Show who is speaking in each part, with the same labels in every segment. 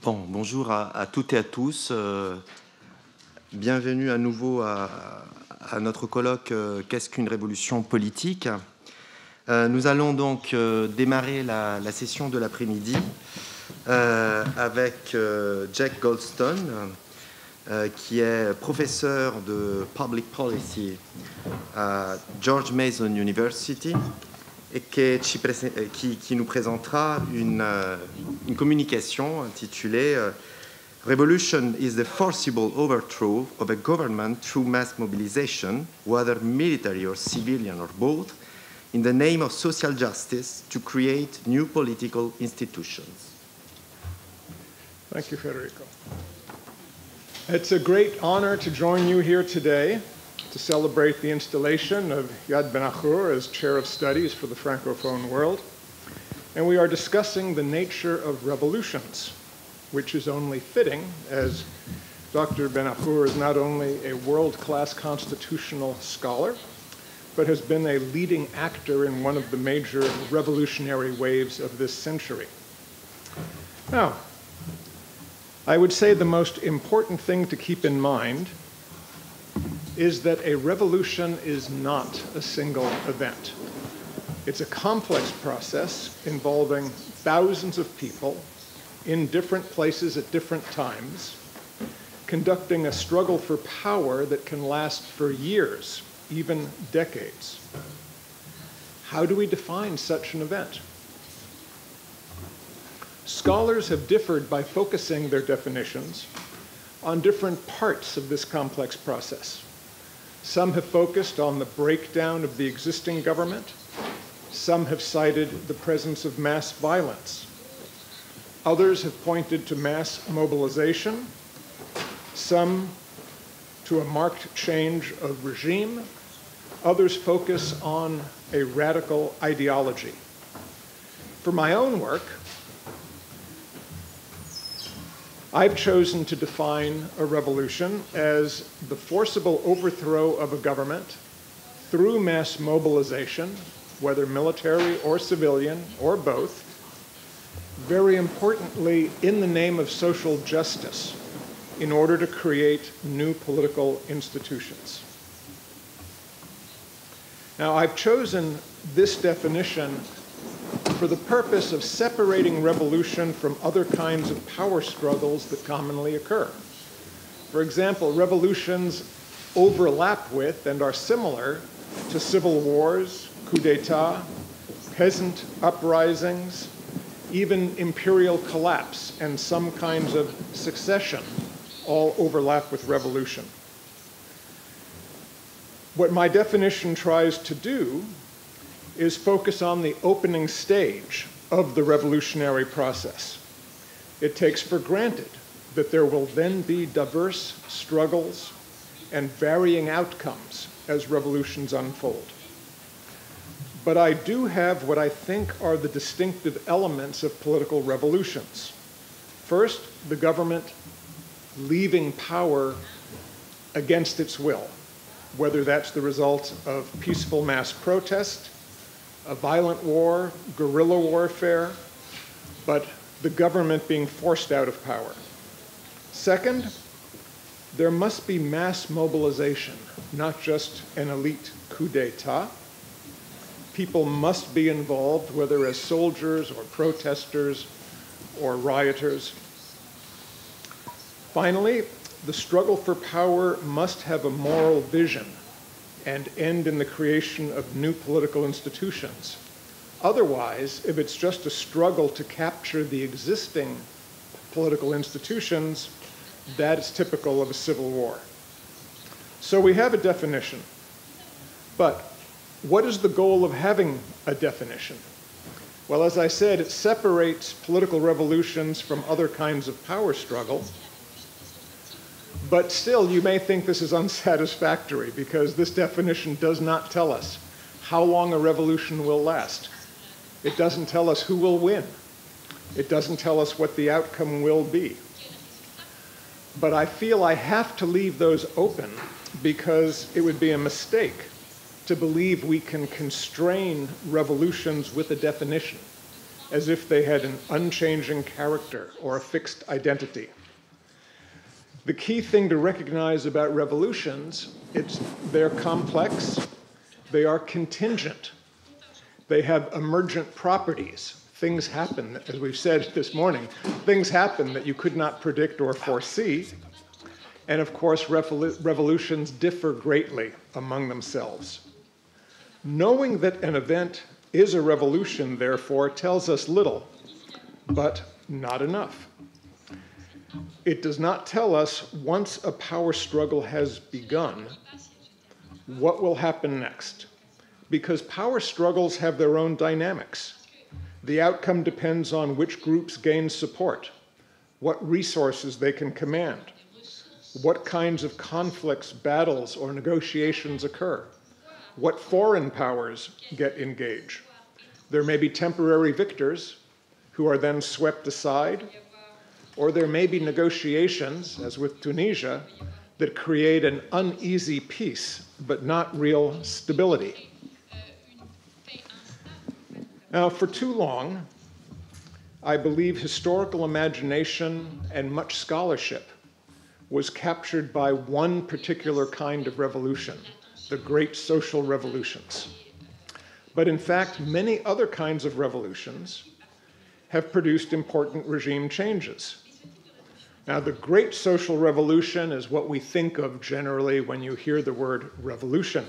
Speaker 1: Bon, bonjour à toutes et à tous. Bienvenue à nouveau à notre colloque Qu'est-ce qu'une révolution politique. Nous allons donc démarrer la session de l'après-midi avec Jack Goldstone, qui est professeur de Public Policy à George Mason University et qui nous présentera une communication intitulée Revolution is the forcible overthrow of a government through mass mobilization, whether military or civilian or both, in the name of social justice to create new political institutions.
Speaker 2: Thank you, Federico. It's a great honor to join you here today to celebrate the installation of Yadh Ben Achour as Chair of Studies for the Francophone world. And we are discussing the nature of revolutions, which is only fitting, as Dr. Ben Achour is not only a world-class constitutional scholar, but has been a leading actor in one of the major revolutionary waves of this century. Now, I would say the most important thing to keep in mind is that a revolution is not a single event. It's a complex process involving thousands of people in different places at different times, conducting a struggle for power that can last for years, even decades. How do we define such an event? Scholars have differed by focusing their definitions on different parts of this complex process. Some have focused on the breakdown of the existing government. Some have cited the presence of mass violence. Others have pointed to mass mobilization. Some to a marked change of regime. Others focus on a radical ideology. For my own work, I've chosen to define a revolution as the forcible overthrow of a government through mass mobilization, whether military or civilian or both, very importantly in the name of social justice, in order to create new political institutions. Now, I've chosen this definition for the purpose of separating revolution from other kinds of power struggles that commonly occur. For example, revolutions overlap with and are similar to civil wars, coups d'etat, peasant uprisings, even imperial collapse, and some kinds of succession all overlap with revolution. What my definition tries to do is focus on the opening stage of the revolutionary process. It takes for granted that there will then be diverse struggles and varying outcomes as revolutions unfold. But I do have what I think are the distinctive elements of political revolutions. First, the government leaving power against its will, whether that's the result of peaceful mass protest, a violent war, guerrilla warfare, but the government being forced out of power. Second, there must be mass mobilization, not just an elite coup d'etat. People must be involved, whether as soldiers or protesters or rioters. Finally, the struggle for power must have a moral vision and end in the creation of new political institutions. Otherwise, if it's just a struggle to capture the existing political institutions, that is typical of a civil war. So we have a definition, but what is the goal of having a definition? Well, as I said, it separates political revolutions from other kinds of power struggle. But still, you may think this is unsatisfactory because this definition does not tell us how long a revolution will last. It doesn't tell us who will win. It doesn't tell us what the outcome will be. But I feel I have to leave those open because it would be a mistake to believe we can constrain revolutions with a definition. as if they had an unchanging character or a fixed identity. The key thing to recognize about revolutions, they're complex, they are contingent, they have emergent properties. Things happen, as we've said this morning, things happen that you could not predict or foresee. And of course, revolutions differ greatly among themselves. Knowing that an event is a revolution, therefore, tells us little, but not enough. It does not tell us, once a power struggle has begun, what will happen next, because power struggles have their own dynamics. The outcome depends on which groups gain support, what resources they can command, what kinds of conflicts, battles, or negotiations occur, what foreign powers get engaged. There may be temporary victors who are then swept aside, or there may be negotiations, as with Tunisia, that create an uneasy peace, but not real stability. Now, for too long, I believe historical imagination and much scholarship was captured by one particular kind of revolution, the great social revolutions. But in fact, many other kinds of revolutions have produced important regime changes. Now, the great social revolution is what we think of generally when you hear the word revolution.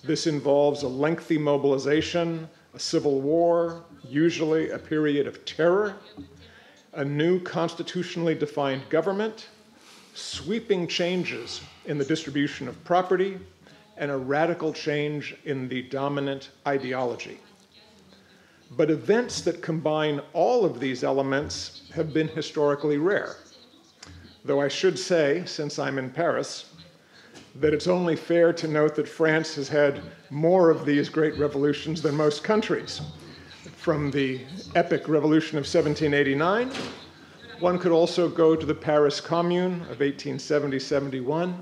Speaker 2: This involves a lengthy mobilization, a civil war, usually a period of terror, a new constitutionally defined government, sweeping changes in the distribution of property, and a radical change in the dominant ideology. But events that combine all of these elements have been historically rare. Though I should say, since I'm in Paris, that it's only fair to note that France has had more of these great revolutions than most countries. From the epic revolution of 1789, one could also go to the Paris Commune of 1870-71,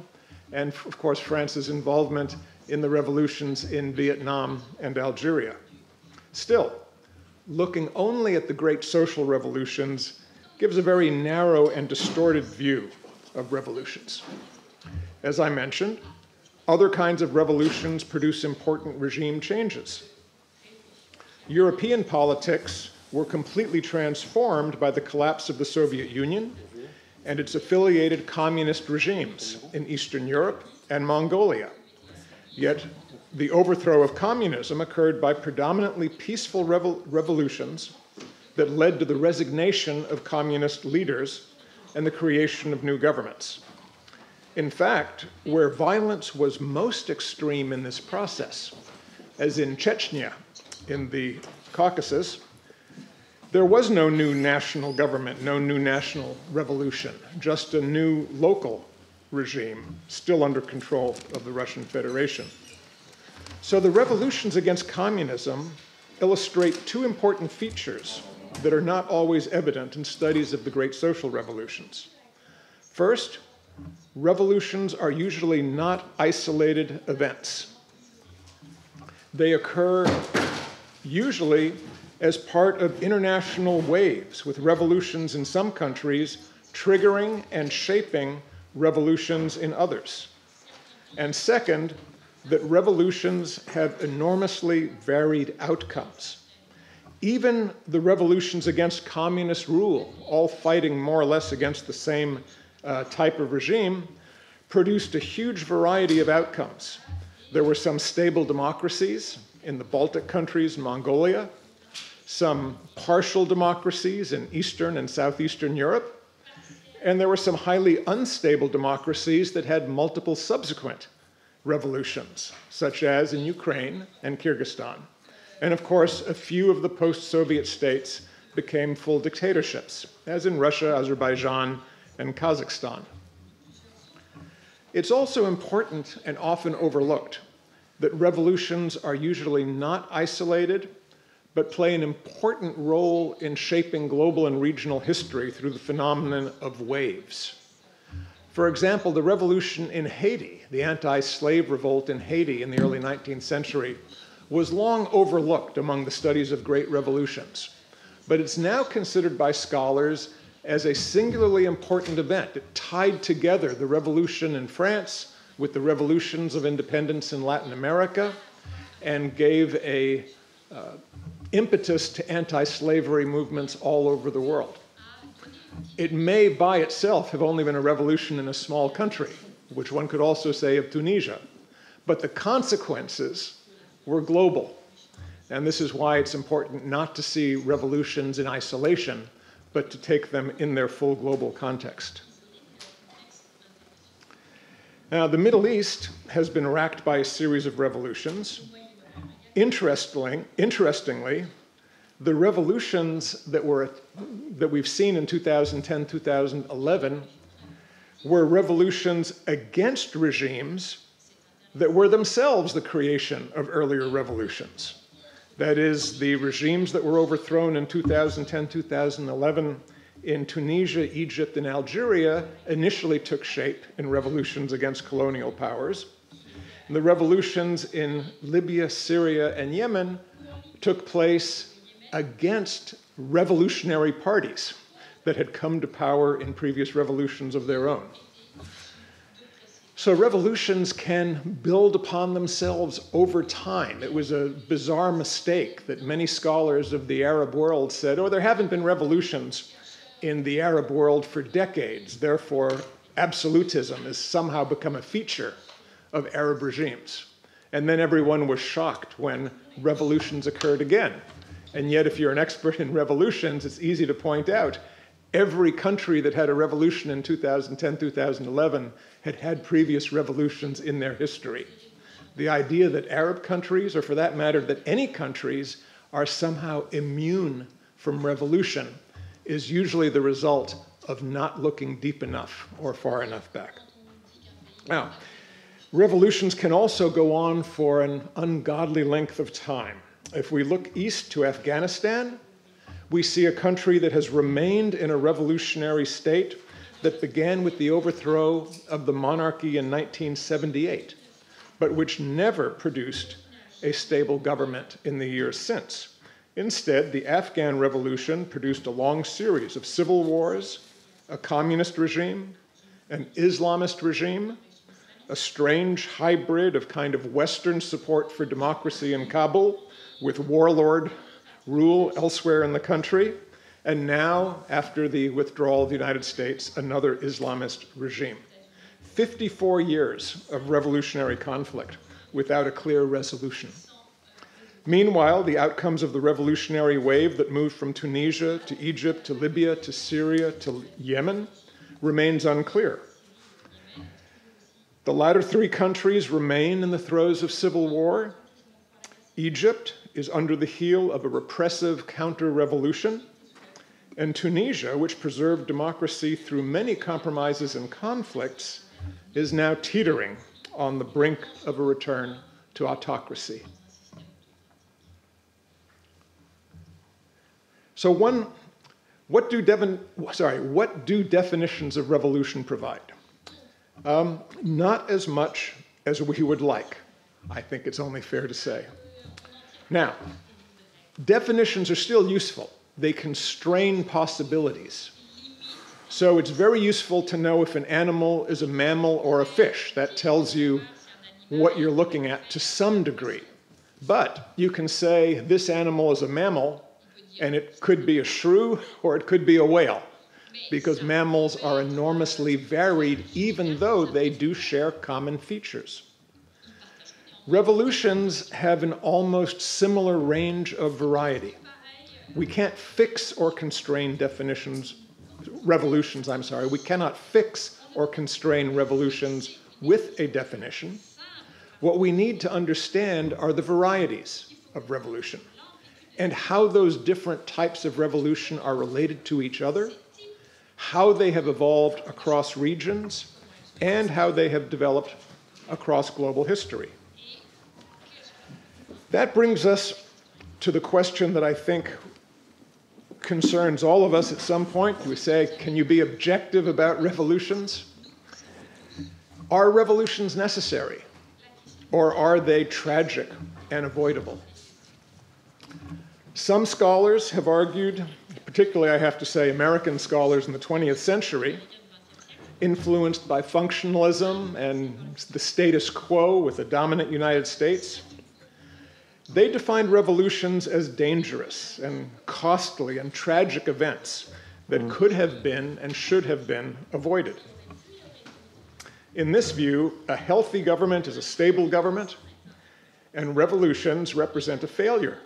Speaker 2: and of course France's involvement in the revolutions in Vietnam and Algeria. Still, looking only at the great social revolutions gives a very narrow and distorted view of revolutions. As I mentioned, other kinds of revolutions produce important regime changes. European politics were completely transformed by the collapse of the Soviet Union and its affiliated communist regimes in Eastern Europe and Mongolia. Yet the overthrow of communism occurred by predominantly peaceful revolutions that led to the resignation of communist leaders and the creation of new governments. In fact, where violence was most extreme in this process, as in Chechnya in the Caucasus, there was no new national government, no new national revolution, just a new local regime still under control of the Russian Federation. So the revolutions against communism illustrate two important features that are not always evident in studies of the great social revolutions. First, revolutions are usually not isolated events. They occur usually as part of international waves, with revolutions in some countries triggering and shaping revolutions in others. And second, that revolutions have enormously varied outcomes. Even the revolutions against communist rule, all fighting more or less against the same type of regime, produced a huge variety of outcomes. There were some stable democracies in the Baltic countries and Mongolia, some partial democracies in Eastern and Southeastern Europe, and there were some highly unstable democracies that had multiple subsequent revolutions, such as in Ukraine and Kyrgyzstan. And of course, a few of the post-Soviet states became full dictatorships, as in Russia, Azerbaijan, and Kazakhstan. It's also important and often overlooked that revolutions are usually not isolated, but play an important role in shaping global and regional history through the phenomenon of waves. For example, the revolution in Haiti, the anti-slave revolt in Haiti in the early 19th century, was long overlooked among the studies of great revolutions. but it's now considered by scholars as a singularly important event. It tied together the revolution in France with the revolutions of independence in Latin America and gave a impetus to anti-slavery movements all over the world. It may by itself have only been a revolution in a small country, which one could also say of Tunisia, but the consequences were global. And this is why it's important not to see revolutions in isolation, but to take them in their full global context. Now, the Middle East has been racked by a series of revolutions. Interestingly, the revolutions that we've seen in 2010, 2011 were revolutions against regimes that were themselves the creation of earlier revolutions. That is, the regimes that were overthrown in 2010, 2011 in Tunisia, Egypt, and Algeria initially took shape in revolutions against colonial powers. And the revolutions in Libya, Syria, and Yemen took place against revolutionary parties that had come to power in previous revolutions of their own. So revolutions can build upon themselves over time. It was a bizarre mistake that many scholars of the Arab world said, oh, there haven't been revolutions in the Arab world for decades. Therefore, absolutism has somehow become a feature of Arab regimes. And then everyone was shocked when revolutions occurred again. And yet, if you're an expert in revolutions, it's easy to point out every country that had a revolution in 2010, 2011 had had previous revolutions in their history. The idea that Arab countries, or for that matter, that any countries, are somehow immune from revolution is usually the result of not looking deep enough or far enough back. Now, revolutions can also go on for an ungodly length of time. If we look east to Afghanistan, we see a country that has remained in a revolutionary state that began with the overthrow of the monarchy in 1978, but which never produced a stable government in the years since. Instead, the Afghan revolution produced a long series of civil wars, a communist regime, an Islamist regime, a strange hybrid of kind of Western support for democracy in Kabul with warlord rule elsewhere in the country, and now, after the withdrawal of the United States, another Islamist regime. 54 years of revolutionary conflict without a clear resolution. Meanwhile, the outcomes of the revolutionary wave that moved from Tunisia to Egypt to Libya to Syria to Yemen remains unclear. The latter three countries remain in the throes of civil war. Egypt is under the heel of a repressive counter-revolution, and Tunisia, which preserved democracy through many compromises and conflicts, is now teetering on the brink of a return to autocracy. So what do definitions of revolution provide? Not as much as we would like, I think it's only fair to say. Now, definitions are still useful. They constrain possibilities. So it's very useful to know if an animal is a mammal or a fish. That tells you what you're looking at to some degree. But you can say this animal is a mammal, and it could be a shrew or it could be a whale, because mammals are enormously varied, even though they do share common features. Revolutions have an almost similar range of variety. We can't fix or constrain revolutions. We cannot fix or constrain revolutions with a definition. What we need to understand are the varieties of revolution and how those different types of revolution are related to each other, how they have evolved across regions, and how they have developed across global history. That brings us to the question that I think concerns all of us at some point. We say, can you be objective about revolutions? Are revolutions necessary, or are they tragic and avoidable? Some scholars have argued, particularly I have to say American scholars in the 20th century, influenced by functionalism and the status quo with the dominant United States, they defined revolutions as dangerous and costly and tragic events that could have been and should have been avoided. In this view, a healthy government is a stable government, and revolutions represent a failure,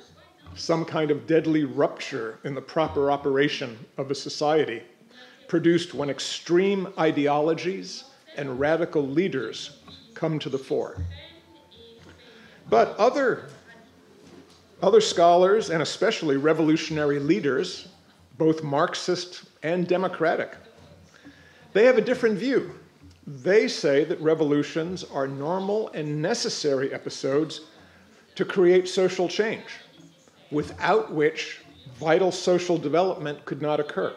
Speaker 2: some kind of deadly rupture in the proper operation of a society, produced when extreme ideologies and radical leaders come to the fore. But other scholars, and especially revolutionary leaders, both Marxist and democratic, they have a different view. They say that revolutions are normal and necessary episodes to create social change, without which vital social development could not occur.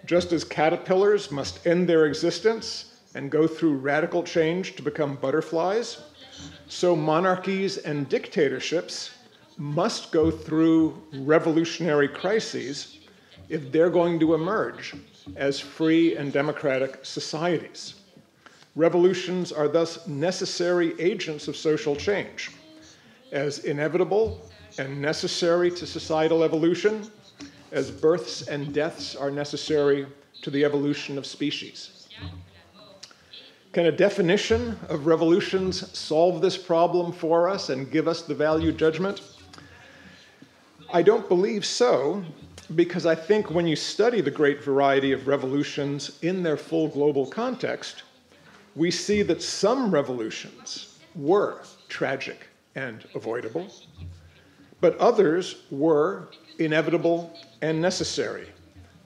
Speaker 2: Just as caterpillars must end their existence and go through radical change to become butterflies, so monarchies and dictatorships must go through revolutionary crises if they're going to emerge as free and democratic societies. Revolutions are thus necessary agents of social change, as inevitable and necessary to societal evolution as births and deaths are necessary to the evolution of species. Can a definition of revolutions solve this problem for us and give us the value judgment? I don't believe so, because I think when you study the great variety of revolutions in their full global context, we see that some revolutions were tragic and avoidable, but others were inevitable and necessary.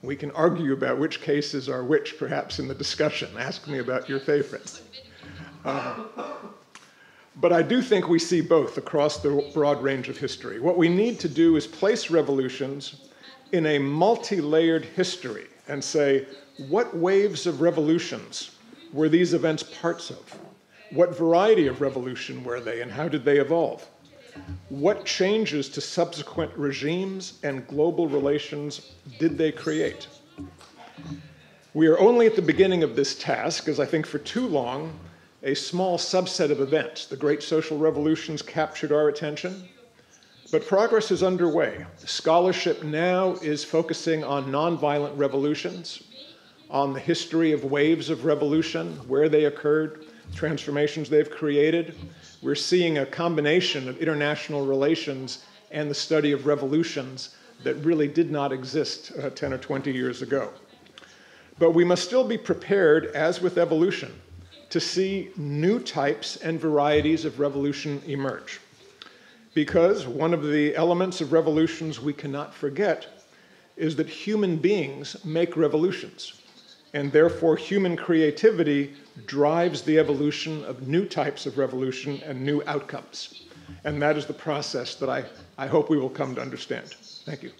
Speaker 2: We can argue about which cases are which, perhaps, in the discussion. Ask me about your favorites. But I do think we see both across the broad range of history. What we need to do is place revolutions in a multi-layered history and say, what waves of revolutions were these events parts of? What variety of revolution were they, and how did they evolve? What changes to subsequent regimes and global relations did they create? We are only at the beginning of this task, as I think for too long, a small subset of events, the great social revolutions, captured our attention. But progress is underway. Scholarship now is focusing on nonviolent revolutions, on the history of waves of revolution, where they occurred, transformations they've created. We're seeing a combination of international relations and the study of revolutions that really did not exist 10 or 20 years ago. But we must still be prepared, as with evolution, to see new types and varieties of revolution emerge. Because one of the elements of revolutions we cannot forget is that human beings make revolutions, and therefore human creativity drives the evolution of new types of revolution and new outcomes. And that is the process that I hope we will come to understand. Thank you.